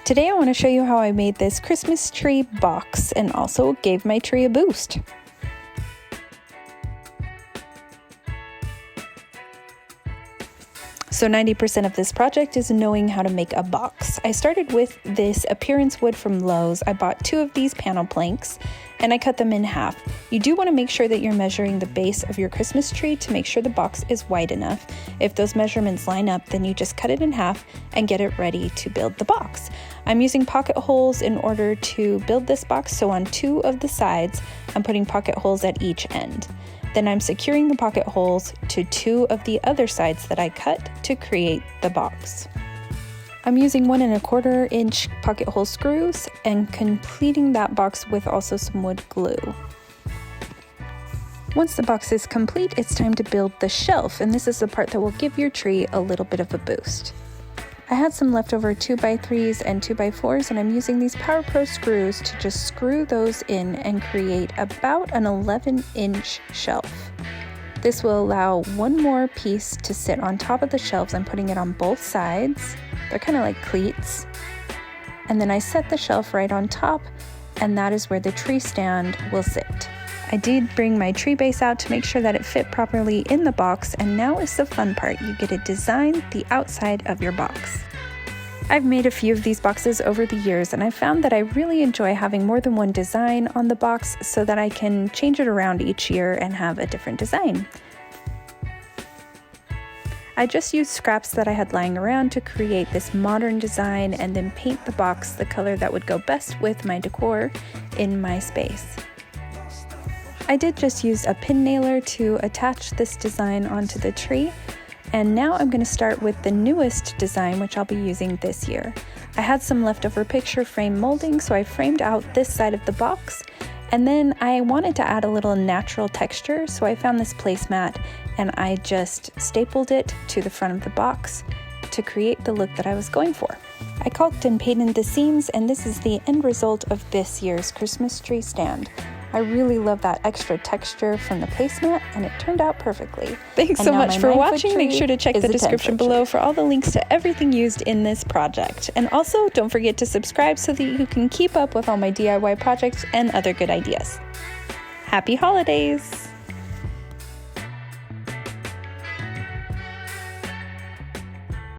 Today I want to show you how I made this Christmas tree box and also gave my tree a boost. So 90% of this project is knowing how to make a box. I started with this appearance wood from Lowe's. I bought 2 of these panel planks and I cut them in half. You do want to make sure that you're measuring the base of your Christmas tree to make sure the box is wide enough. If those measurements line up, then you just cut it in half and get it ready to build the box. I'm using pocket holes in order to build this box, so on 2 of the sides, I'm putting pocket holes at each end. Then I'm securing the pocket holes to 2 of the other sides that I cut to create the box. I'm using 1 1/4 inch pocket hole screws and completing that box with also some wood glue. Once the box is complete, it's time to build the shelf, and this is the part that will give your tree a little bit of a boost. I had some leftover 2x3s and 2x4s, and I'm using these Power Pro screws to just screw those in and create about an 11-inch shelf. This will allow 1 more piece to sit on top of the shelves. I'm putting it on both sides. They're kind of like cleats. And then I set the shelf right on top, and that is where the tree stand will sit. I did bring my tree base out to make sure that it fit properly in the box, and now is the fun part. You get to design the outside of your box. I've made a few of these boxes over the years, and I found that I really enjoy having more than one design on the box so that I can change it around each year and have a different design. I just used scraps that I had lying around to create this modern design and then paint the box the color that would go best with my decor in my space. I did just use a pin nailer to attach this design onto the tree, and now I'm going to start with the newest design, which I'll be using this year. I had some leftover picture frame molding, so I framed out this side of the box, and then I wanted to add a little natural texture, so I found this placemat and I just stapled it to the front of the box to create the look that I was going for. I caulked and painted the seams, and this is the end result of this year's Christmas tree stand. I really love that extra texture from the placemat, and it turned out perfectly. Thanks so much for watching. Make sure to check the description below for all the links to everything used in this project. And also, don't forget to subscribe so that you can keep up with all my DIY projects and other good ideas. Happy holidays!